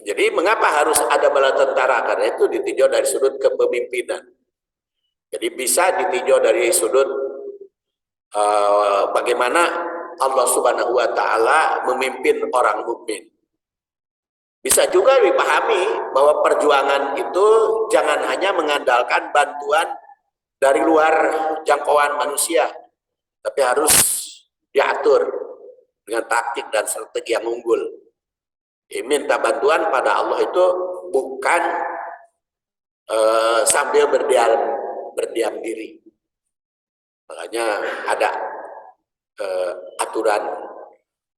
Jadi mengapa harus ada bala tentara? Karena itu ditinjau dari sudut kepemimpinan. Jadi bisa ditinjau dari sudut bagaimana Allah Subhanahu wa taala memimpin orang mukmin. Bisa juga dipahami bahwa perjuangan itu jangan hanya mengandalkan bantuan dari luar jangkauan manusia, tapi harus diatur dengan taktik dan strategi yang unggul. Minta bantuan pada Allah itu bukan sambil berdiam diri. Makanya ada aturan.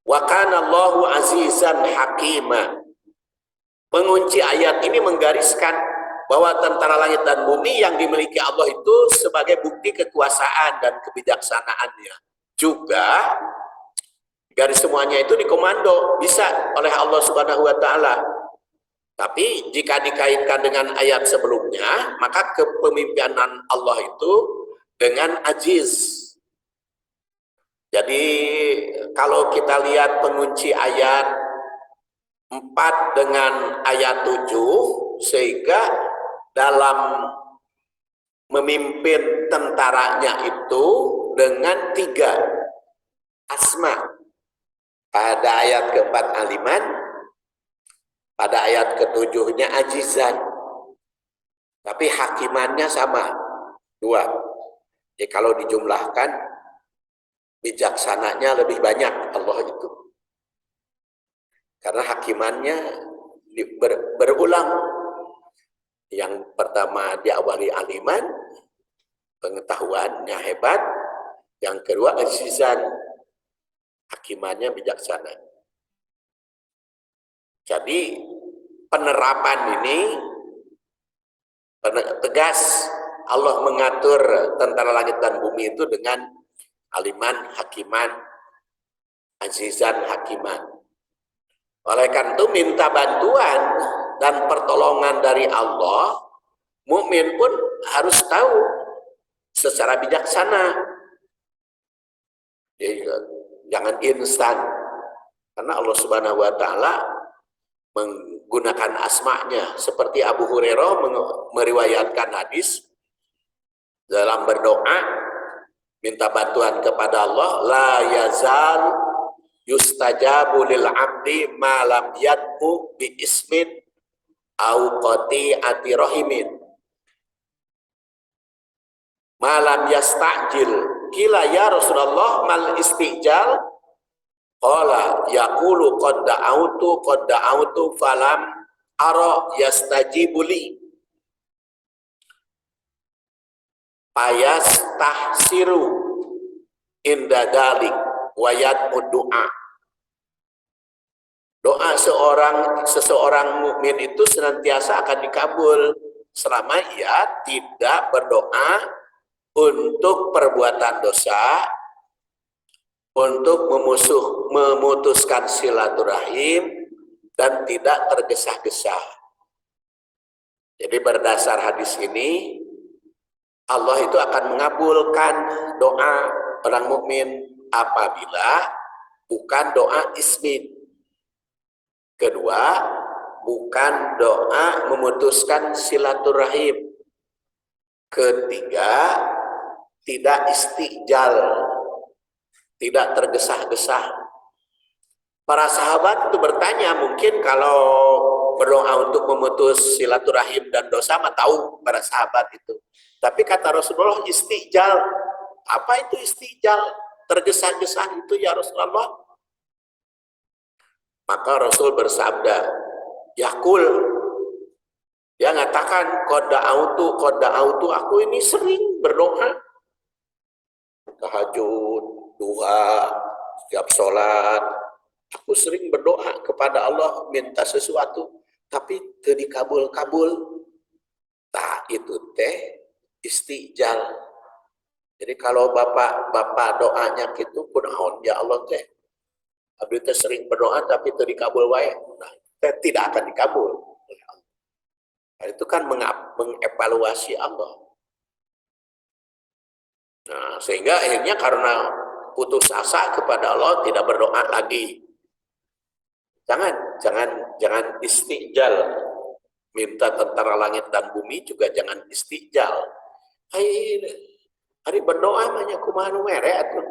Wa kana Allahu azizan hakima. Mengunci ayat ini menggariskan bahwa tentara langit dan bumi yang dimiliki Allah itu sebagai bukti kekuasaan dan kebijaksanaannya. Juga garis semuanya itu dikomando bisa oleh Allah Subhanahu wa taala. Tapi jika dikaitkan dengan ayat sebelumnya, maka kepemimpinan Allah itu dengan ajiz. Jadi kalau kita lihat pengunci ayat 4 dengan ayat 7, sehingga dalam memimpin tentaranya itu dengan 3 asma. Pada ayat keempat aliman, pada ayat ketujuhnya ajizan, tapi hakimannya sama 2. Jadi kalau dijumlahkan bijaksananya lebih banyak Allah itu, karena hakimannya berulang. Yang pertama diawali aliman, pengetahuannya hebat. Yang kedua azizan, hakimannya bijaksana. Jadi penerapan ini tegas. Allah mengatur tentara langit dan bumi itu dengan aliman, hakiman, azizan, hakiman. Oleh karena itu minta bantuan dan pertolongan dari Allah, mukmin pun harus tahu secara bijaksana. Jadi, jangan instan, karena Allah Subhanahu wa taala menggunakan asma'nya. Seperti Abu Hurairah meriwayatkan hadis dalam berdoa minta bantuan kepada Allah, la yazal yustajabu lil abdi ma lam yad'u bi ismin au qati'ati rahimin ma lam yasta'jil. Qila ya Rasulullah mal istijal? Qala yaqulu qad da'autu falam ara yastajibu li payas tahsiru inda dalik wayat doa. Doa seseorang mukmin itu senantiasa akan dikabul selama ia tidak berdoa untuk perbuatan dosa, untuk memutuskan silaturahim, dan tidak tergesa-gesa. Jadi berdasar hadis ini, Allah itu akan mengabulkan doa orang mukmin apabila bukan doa ismin. Kedua, bukan doa memutuskan silaturahim. Ketiga, tidak istijal, tidak tergesa-gesa. Para sahabat itu bertanya, mungkin kalau berdoa untuk memutus silaturahim dan dosa mah tahu para sahabat itu. Tapi kata Rasulullah istijal. Apa itu istijal? Tergesa-gesa itu ya Rasulullah. Maka Rasul bersabda, Yakul, dia mengatakan qada'autu, aku ini sering berdoa. Tahajud, duha, setiap sholat, aku sering berdoa kepada Allah minta sesuatu, tapi tidak dikabul-kabul. Nah itu teh istijal. Jadi kalau bapak doanya gitu pun ya Allah teh, abdi teh sering berdoa tapi tidak dikabul wae. Nah, tidak akan dikabul oleh Allah. Nah, itu kan mengevaluasi Allah. Nah, sehingga akhirnya karena putus asa kepada Allah tidak berdoa lagi. Jangan istijal. Minta tentara langit dan bumi juga jangan istijal. Hari berdoa banyak kumaha nu mere atuh.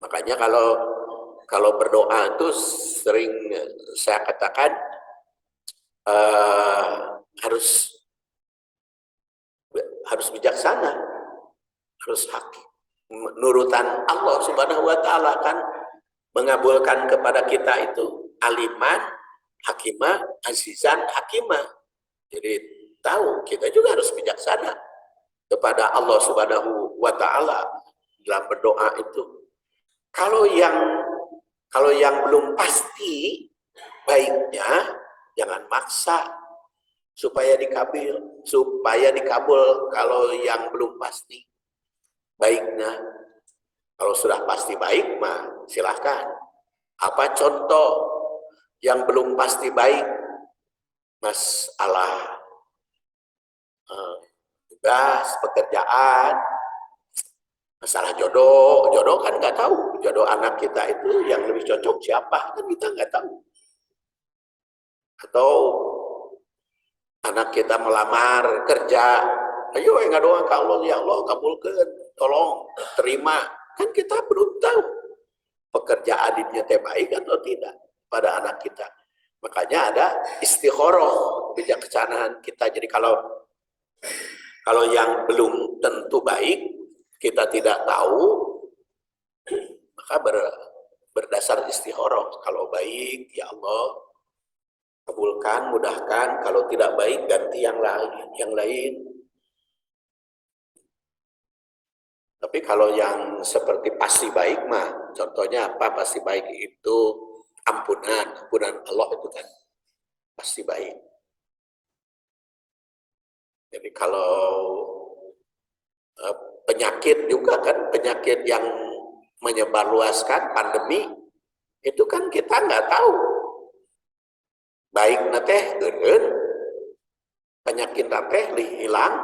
Makanya kalau berdoa itu sering saya katakan harus bijaksana, harus hakim. Nurutan Allah Subhanahu wa taala kan mengabulkan kepada kita itu aliman, hakimah, azizan, hakimah. Jadi tahu kita juga harus bijaksana kepada Allah Subhanahu wa taala dalam berdoa itu. Kalau yang belum pasti baiknya jangan maksa supaya dikabul kalau yang belum pasti baiknya. Kalau sudah pasti baik mah silahkan. Apa contoh yang belum pasti baik? Masalah tugas, pekerjaan, masalah jodoh kan nggak tahu. Jodoh anak kita itu yang lebih cocok siapa kan kita nggak tahu. Atau anak kita melamar kerja, ayo nggak doa ke Allah, ya Allah kabulkan, tolong terima. Kan kita belum tahu pekerjaan dia baik atau tidak pada anak kita. Makanya ada istikharah, bijaksanaan kita. Jadi kalau yang belum tentu baik, kita tidak tahu, maka berdasar istikharah. Kalau baik, ya Allah kabulkan, mudahkan. Kalau tidak baik, ganti yang lain. Tapi kalau yang seperti pasti baik mah, contohnya apa pasti baik itu? Ampunan Allah itu kan pasti baik. Jadi kalau penyakit juga kan, penyakit yang menyebarluaskan pandemi, itu kan kita nggak tahu. Baik teh penyakit teh hilang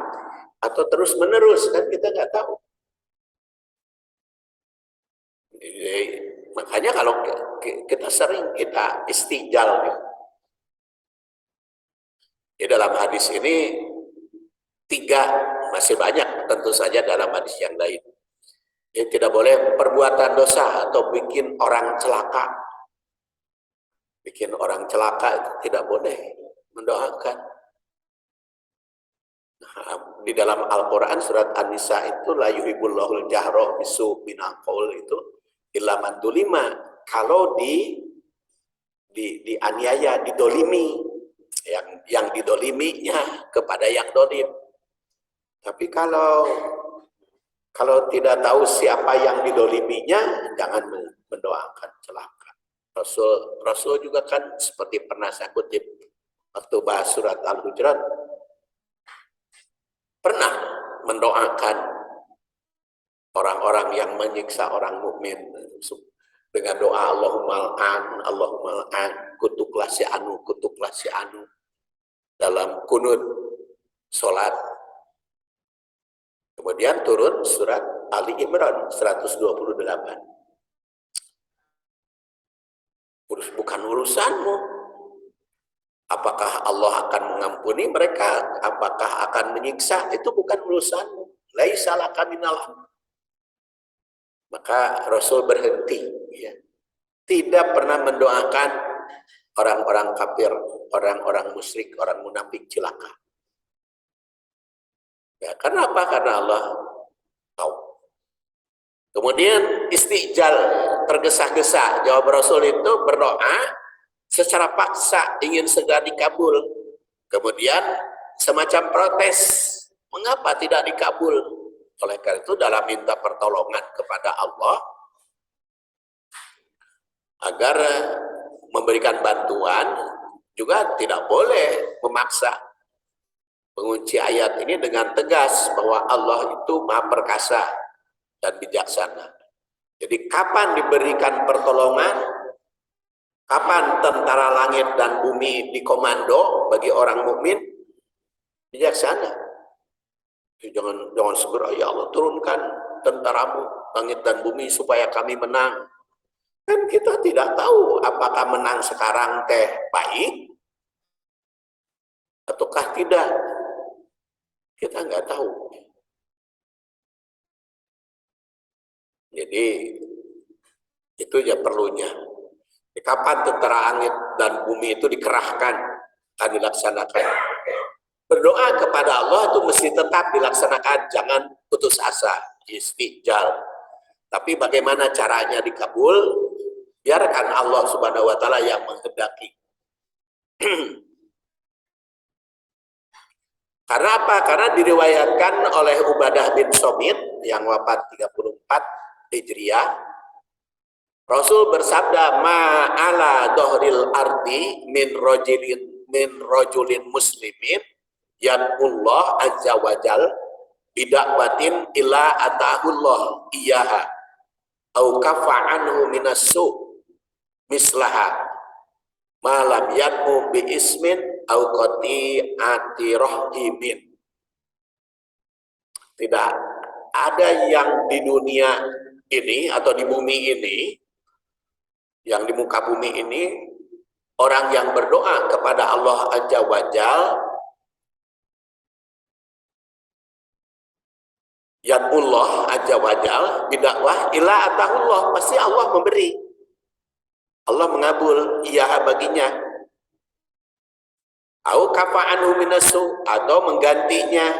atau terus menerus kan kita nggak tahu. Makanya kalau kita sering kita istijal di dalam hadis ini 3, masih banyak tentu saja dalam hadis yang lain. Tidak boleh perbuatan dosa atau bikin orang celaka. Bikin orang celaka itu tidak boleh mendoakan. Nah, di dalam Al-Quran surat An-Nisa itu la yuhibbullahu al-jahra bisu minal qaul itu illa man dulima. Kalau dianiaya, didolimi, yang didoliminya kepada yang dolim. Tapi kalau tidak tahu siapa yang didoliminya, jangan mendoakan celaka. Rasul juga kan seperti pernah saya kutip waktu bahas surat Al-Hujurat, pernah mendoakan orang-orang yang menyiksa orang mukmin dengan doa Allahumma al'an, kutuklah si anu dalam kunut salat. Kemudian turun surat Ali Imran 128. Bukan urusanmu. Apakah Allah akan mengampuni mereka? Apakah akan menyiksa? Itu bukan urusanmu. Laisa laka minal amr. Maka Rasul berhenti. Ya. Tidak pernah mendoakan orang-orang kafir, orang-orang musyrik, orang munafik celaka. Ya, karena apa? Karena Allah tahu. Kemudian istijal, tergesa-gesa. Jawab Rasul itu berdoa secara paksa, ingin segera dikabul. Kemudian semacam protes, mengapa tidak dikabul? Oleh karena itu dalam minta pertolongan kepada Allah agar memberikan bantuan juga tidak boleh memaksa. Mengunci ayat ini dengan tegas bahwa Allah itu Maha Perkasa dan bijaksana. Jadi kapan diberikan pertolongan, kapan tentara langit dan bumi dikomando bagi orang mukmin, bijaksana. Jangan segera, ya Allah turunkan tentaramu langit dan bumi supaya kami menang. Kan kita tidak tahu apakah menang sekarang teh baik ataukah tidak. Kita nggak tahu. Jadi itu ya perlunya. Kapan tentara langit dan bumi itu dikerahkan dan dilaksanakan? Berdoa kepada Allah itu mesti tetap dilaksanakan, jangan putus asa, istijal. Tapi bagaimana caranya dikabul? Biarkan Allah Subhanahu wa taala yang menghendaki. Karena apa? Karena diriwayatkan oleh Ubadah bin Somit yang wafat 34 Hijriah. Rasul bersabda, ma'ala dohril ardi min rojulin muslimin yanullah azza wajal bidakwatin ila atahullah iyaha au kafa'anhu minassu mislaha malam yadmu bi ismin au qati'ati rahimin. Tidak ada yang di dunia ini atau di bumi ini, yang di muka bumi ini, orang yang berdoa kepada Allah Azza wa Jal, yadullah Azza wa Jal bidakwah ila atahullah, pasti Allah memberi, Allah mengabul iya baginya, au kafa'anhu minasu, atau menggantinya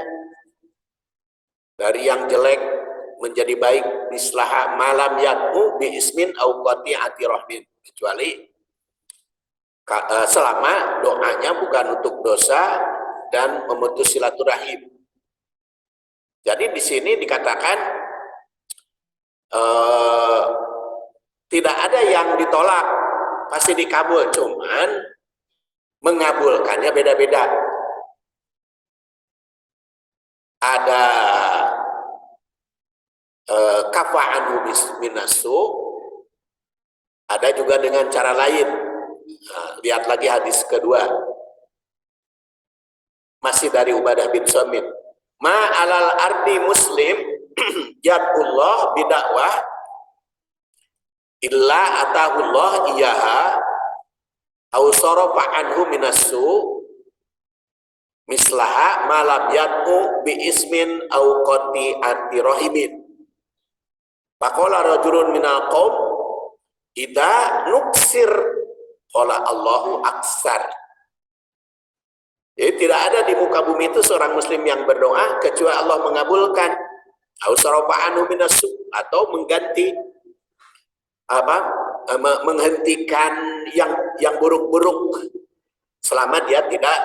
dari yang jelek menjadi baik, mislaha malam yad'u bi ismin au qati'ati rahmin, kecuali selama doanya bukan untuk dosa dan memutus silaturahim. Jadi di sini dikatakan tidak ada yang ditolak, pasti dikabul, cuman mengabulkannya beda-beda. Ada kafa'anhu minasu, ada juga dengan cara lain. Nah, lihat lagi hadis kedua, masih dari Ubadah bin Somit, ma'alal ardi muslim yadullah bidakwah illa atahullah iyaha au sarafa anhu minasu mislaha malam yad'u bi ismin au qati'ati rahimin. Faqala rajulun minal qaum idza nuksir qala Allahu aksar. Jadi tidak ada di muka bumi itu seorang muslim yang berdoa kecuali Allah mengabulkan, au sarafa anhu minasu, atau mengganti menghentikan yang buruk-buruk selama dia tidak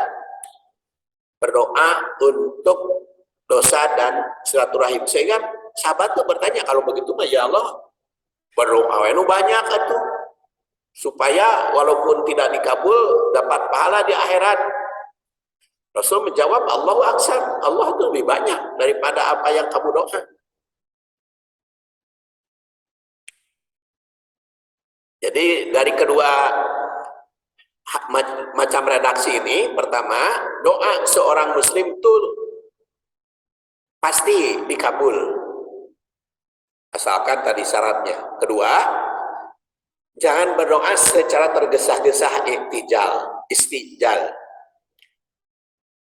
berdoa untuk dosa dan silaturahim. Sehingga sahabat tuh bertanya, kalau begitu mah ya Allah berdoa banyak atuh supaya walaupun tidak dikabul dapat pahala di akhirat. Rasul menjawab, Allahu aksar, Allah itu lebih banyak daripada apa yang kamu doa. Jadi dari kedua macam redaksi ini, pertama, doa seorang muslim itu pasti dikabul, asalkan tadi syaratnya. Kedua, jangan berdoa secara tergesa-gesa, istijal,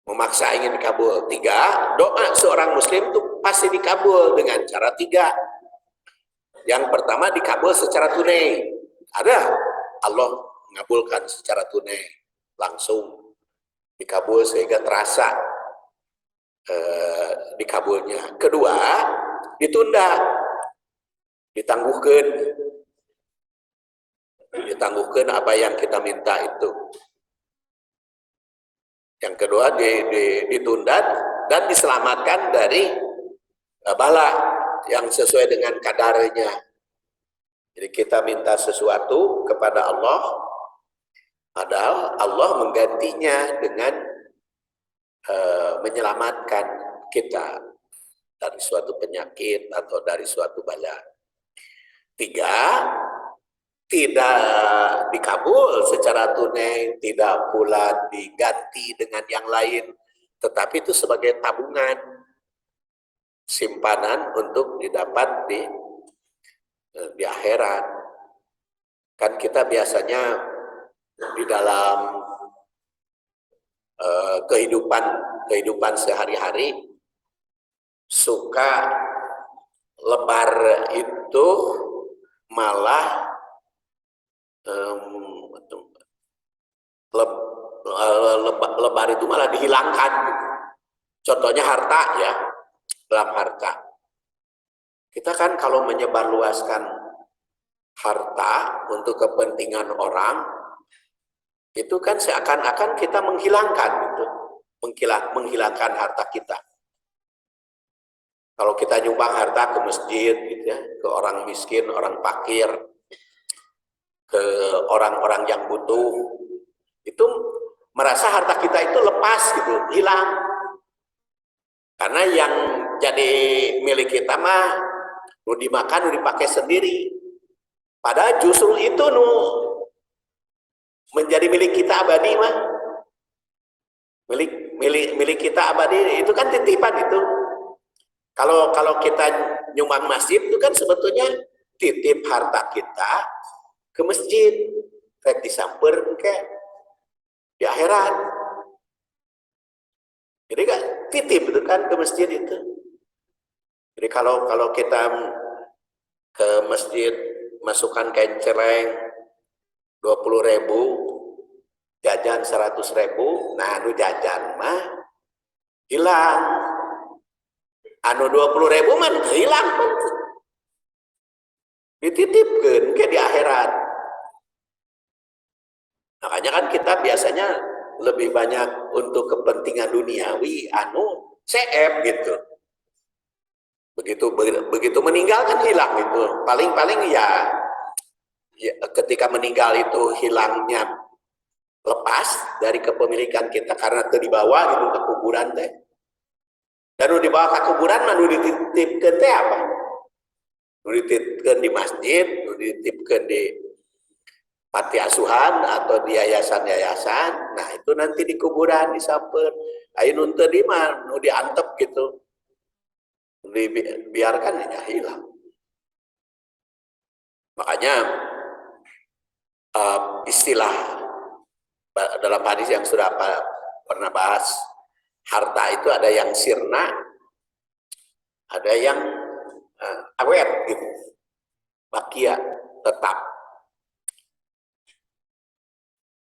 memaksa ingin dikabul. Tiga, doa seorang muslim itu pasti dikabul dengan cara tiga. Yang pertama, dikabul secara tunai. Ada Allah mengabulkan secara tunai, langsung dikabul sehingga terasa dikabulnya. Kedua, ditunda, ditangguhkan apa yang kita minta itu. Yang kedua, ditunda dan diselamatkan dari bala yang sesuai dengan kadarnya. Jadi kita minta sesuatu kepada Allah, padahal Allah menggantinya dengan menyelamatkan kita dari suatu penyakit atau dari suatu bala. Tiga, tidak dikabul secara tunai, tidak pula diganti dengan yang lain, tetapi itu sebagai tabungan, simpanan untuk didapat di akhirat. Kan kita biasanya di dalam kehidupan sehari-hari suka lebar itu malah lebar itu malah dihilangkan. Contohnya harta ya, dalam harta. Kita kan kalau menyebarluaskan harta untuk kepentingan orang, itu kan seakan-akan kita menghilangkan gitu, menghilangkan harta kita. Kalau kita nyumbang harta ke masjid gitu ya, ke orang miskin, orang fakir, ke orang-orang yang butuh, itu merasa harta kita itu lepas gitu, hilang. Karena yang jadi milik kita mah nu dimakan, nu dipakai sendiri. Padahal justru itu nu menjadi milik kita abadi mah. Milik kita abadi itu kan titipan itu. Kalau kita nyumbang masjid itu kan sebetulnya titip harta kita ke masjid, rek disamper ke di akhirat. Jadi kan titip itu kan ke masjid itu. Jadi kalau kita ke masjid masukkan kencereng 20.000, jajan 100.000, nah anu jajan mah hilang. Anu 20.000 mah hilang, dititipkan ke di akhirat. Makanya kan kita biasanya lebih banyak untuk kepentingan duniawi, anu CF gitu. Begitu meninggal kan hilang itu. Paling ya ketika meninggal itu hilangnya lepas dari kepemilikan kita karena itu dibawa gitu ke kuburan teh. Dan dibawa ke kuburan mah dititipkeun teh apa? Dititipkeun di masjid, dititipkeun di panti asuhan atau di yayasan-yayasan. Nah, itu nanti di kuburan disamper. Ayo nu teu di mah nu diantep gitu. Dibiarkan ya hilang. Makanya istilah dalam hadis yang sudah pernah bahas, harta itu ada yang sirna, ada yang awet gitu, bakia, tetap.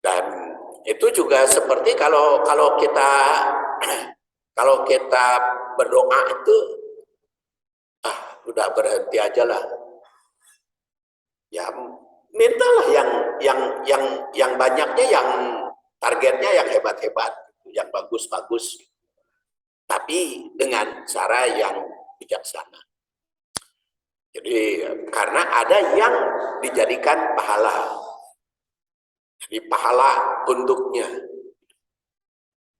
Dan itu juga seperti kalau kita berdoa itu udah berhenti aja lah. Ya mintalah yang banyaknya, yang targetnya yang hebat-hebat, yang bagus-bagus. Tapi dengan cara yang bijaksana. Jadi karena ada yang dijadikan pahala. Jadi pahala untuknya.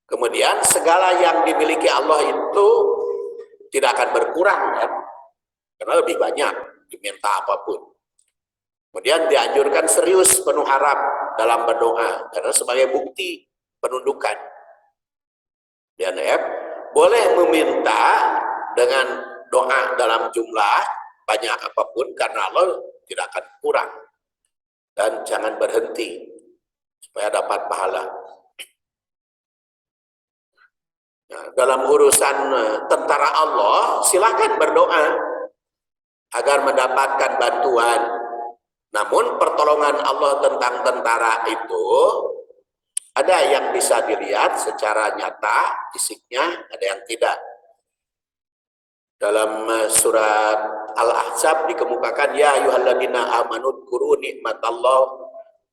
Kemudian segala yang dimiliki Allah itu tidak akan berkurang kan? Karena lebih banyak diminta apapun. Kemudian dianjurkan serius, penuh harap dalam berdoa karena sebagai bukti penundukan. Dan boleh meminta dengan doa dalam jumlah banyak apapun karena Allah tidak akan kurang. Dan jangan berhenti supaya dapat pahala. Nah, dalam urusan tentara Allah, silahkan berdoa agar mendapatkan bantuan. Namun pertolongan Allah tentang tentara itu ada yang bisa dilihat secara nyata, fisiknya, ada yang tidak. Dalam surat Al-Ahzab dikemukakan, ya ayyuhalladzina amanu dzkuru nikmatallahi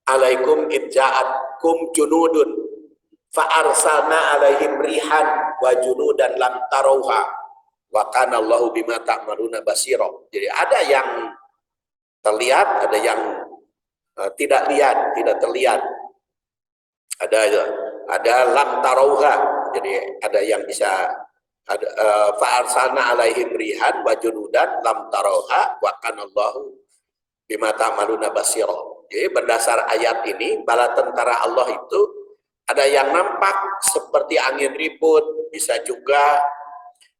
alaikum idja'atkum junudun fa'arsalna alaihim rihan wa junudan lam tarauha wa kana Allahu bima ta'maluna basira. Jadi ada yang terlihat, ada yang tidak terlihat. Ada lam tarauha. Jadi ada yang bisa fa'arsalna alaihim rihan wa junudan lam tarauha wa kana Allahu bima ta'maluna basira. Jadi berdasar ayat ini, bala tentara Allah itu ada yang nampak seperti angin ribut, bisa juga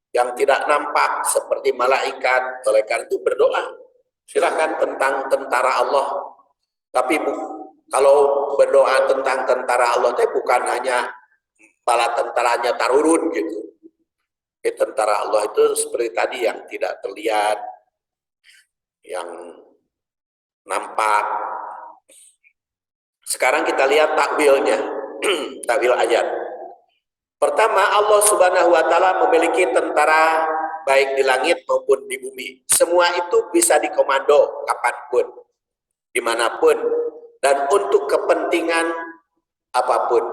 yang tidak nampak seperti malaikat. Oleh karena itu berdoa. Silakan tentang tentara Allah, Tapi kalau berdoa tentang tentara Allah itu bukan hanya bala tentaranya tarurun gitu. Tentara Allah itu seperti tadi yang tidak terlihat, yang nampak. Sekarang kita lihat takwilnya, takwil ayat. Pertama, Allah Subhanahu wa Ta'ala memiliki tentara baik di langit maupun di bumi. Semua itu bisa dikomando kapanpun, dimanapun, dan untuk kepentingan apapun.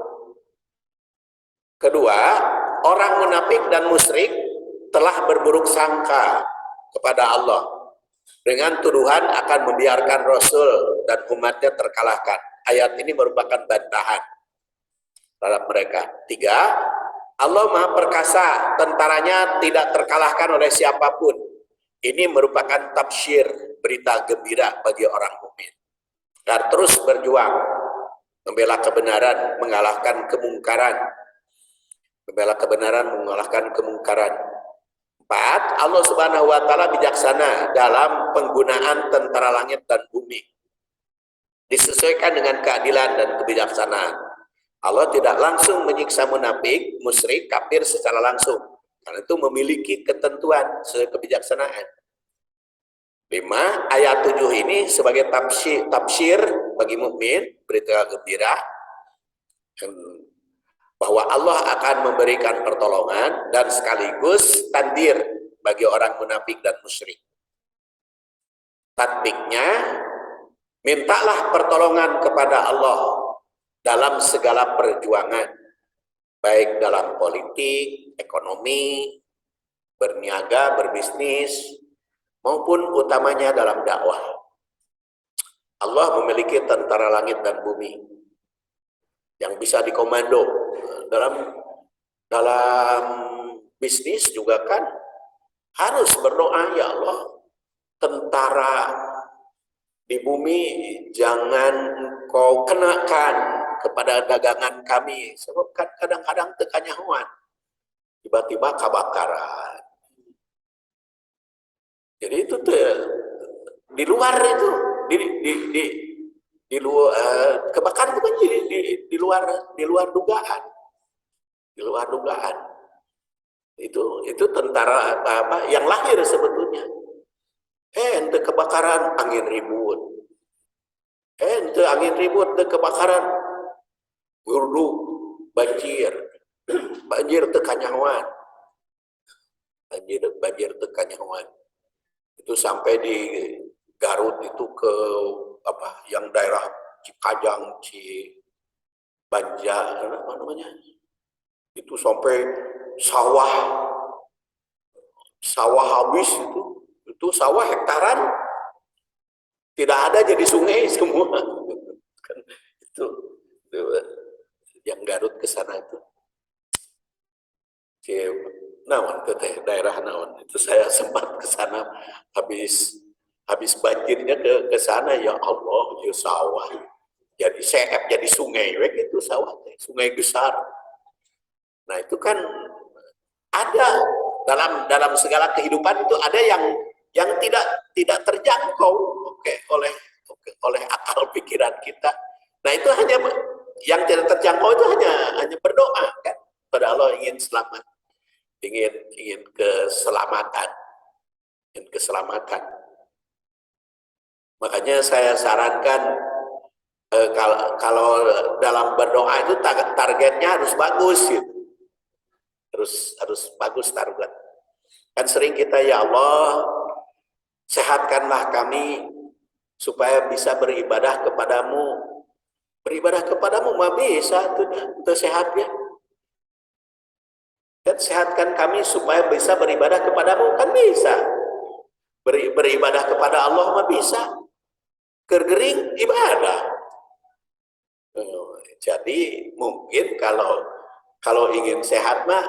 Kedua, orang munafik dan musyrik telah berburuk sangka kepada Allah dengan tuduhan akan membiarkan Rasul dan umatnya terkalahkan. Ayat ini merupakan bantahan terhadap mereka. Tiga, Allah Maha Perkasa, tentaranya tidak terkalahkan oleh siapapun. Ini merupakan tafsir berita gembira bagi orang mukmin. Dan terus berjuang membela kebenaran, mengalahkan kemungkaran. Membela kebenaran, mengalahkan kemungkaran. Empat, Allah Subhanahu wa Ta'ala bijaksana dalam penggunaan tentara langit dan bumi. Disesuaikan dengan keadilan dan kebijaksanaan. Allah tidak langsung menyiksa munafik, musyrik, kafir secara langsung. Karena itu memiliki ketentuan sesuai kebijaksanaan. 5. Ayat 7 ini sebagai tafsir bagi mukmin, berita gembira bahwa Allah akan memberikan pertolongan dan sekaligus tandir bagi orang munafik dan musyrik. Tatbiknya, mintalah pertolongan kepada Allah dalam segala perjuangan, baik dalam politik, ekonomi, berniaga, berbisnis, maupun utamanya dalam dakwah. Allah memiliki tentara langit dan bumi yang bisa dikomando. Dalam bisnis juga kan harus berdoa, ya Allah, tentara di bumi jangan kau kenakan kepada dagangan kami, sebab kan kadang-kadang tekannya huan, tiba-tiba kebakaran. Jadi itu tuh di luar itu, di luar kebakaran itu kan di luar dugaan, di luar dugaan. Itu tentara apa yang lahir sebetulnya. Ente kebakaran angin ribut, ente angin ribut de kebakaran gurdu banjir tekanyawan, banjir tekanyawan. Itu sampai di Garut itu ke apa yang daerah Cikajang, Cibanjar, apa namanya, itu sampai sawah habis, itu sawah hektaran tidak ada, jadi sungai semua. itu yang Garut ke sana itu naon ke daerah naon itu, saya sempat ke sana habis banjirnya ke sana, ya Allah, ya sawah jadi seep, jadi sungai itu sawah, sungai besar. Nah itu kan ada dalam segala kehidupan itu ada yang tidak terjangkau oleh akal pikiran kita. Nah itu hanya yang tidak terjangkau itu hanya berdoa kan pada Allah, ingin selamat, ingin keselamatan. Makanya saya sarankan kalau dalam berdoa itu targetnya harus bagus gitu. Harus bagus target. Kan sering kita, ya Allah, sehatkanlah kami supaya bisa beribadah kepadamu. Beribadah kepadamu mah bisa itu sehatnya. Dan sehatkan kami supaya bisa beribadah kepadamu, kan bisa. Beribadah kepada Allah mah bisa. Kergering ibadah. Jadi mungkin kalau ingin sehat mah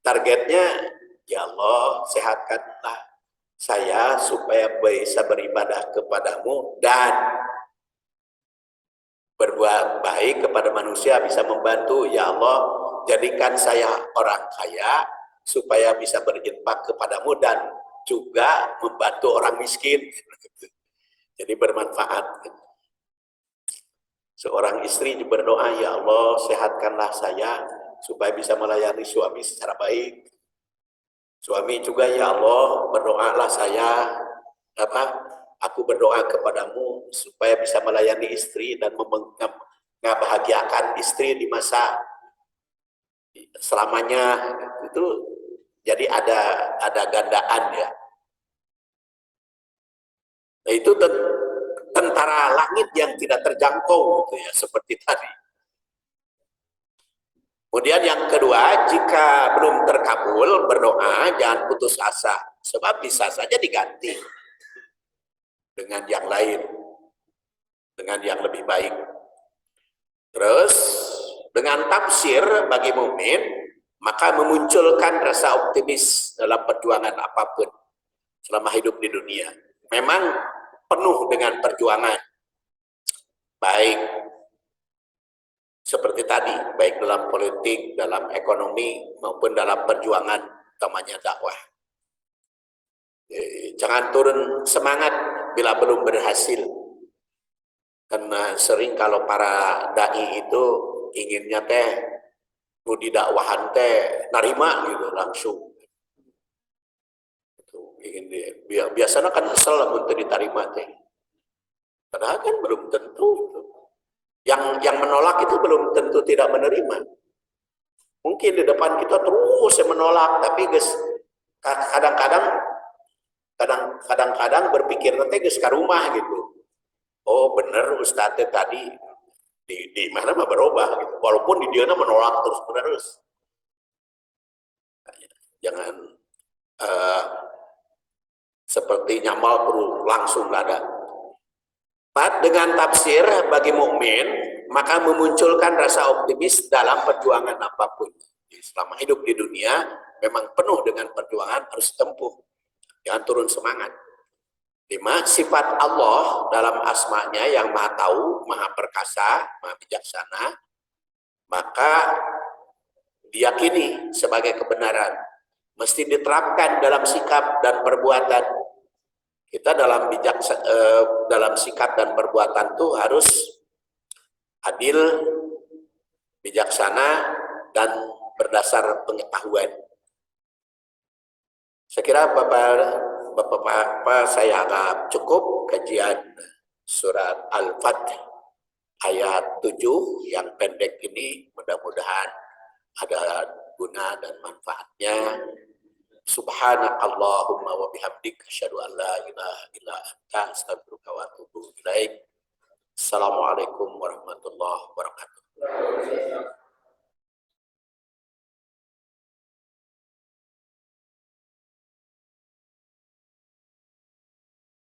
targetnya, ya Allah, sehatkanlah saya supaya bisa beribadah kepadamu dan berbuat baik kepada manusia, bisa membantu. Ya Allah, jadikan saya orang kaya supaya bisa berinfak kepadamu dan juga membantu orang miskin. Jadi bermanfaat. Seorang istri berdoa, ya Allah sehatkanlah saya supaya bisa melayani suami secara baik. Suami juga, ya Allah berdoalah saya, aku berdoa kepadamu supaya bisa melayani istri dan membahagiakan istri di masa selamanya. Itu jadi ada gandaan ya. Nah, itu tentara langit yang tidak terjangkau gitu ya, seperti tadi. Kemudian yang kedua, jika belum terkabul berdoa, jangan putus asa, sebab bisa saja diganti dengan yang lain, dengan yang lebih baik. Terus dengan tafsir bagi mukmin, maka memunculkan rasa optimis dalam perjuangan apapun selama hidup di dunia. Memang penuh dengan perjuangan, baik seperti tadi, baik dalam politik, dalam ekonomi, maupun dalam perjuangan utamanya dakwah. Jangan turun semangat bila belum berhasil. Karena sering kalau para dai itu inginnya mau didakwahan narima gitu langsung. Ingin biasanya kan asal untuk diterima padahal kan belum tentu. Yang menolak itu belum tentu tidak menerima. Mungkin di depan kita terus menolak, tapi guys kadang-kadang berpikir nanti guys ke rumah gitu. Oh bener Ustadz tadi di mana mah berubah gitu. Walaupun di dia menolak terus-menerus. Jangan seperti nyamal perlu langsung nggak ada. Dengan tafsir bagi mukmin, maka memunculkan rasa optimis dalam perjuangan apapun. Selama hidup di dunia, memang penuh dengan perjuangan, harus tempuh. Jangan turun semangat. 5. Sifat Allah dalam asmanya yang maha tahu, maha perkasa, maha bijaksana, maka diyakini sebagai kebenaran. Mesti diterapkan dalam sikap dan perbuatan. Kita dalam sikap dan perbuatan itu harus adil, bijaksana, dan berdasar pengetahuan. Saya kira Bapak saya anggap cukup kajian surat Al-Fatih ayat 7 yang pendek ini, mudah-mudahan ada guna dan manfaatnya. Subhanakallahumma wa bihamdik asyhadu an la ilaha illa anta astaghfiruka wa atubu ilaik. Assalamualaikum warahmatullahi wabarakatuh.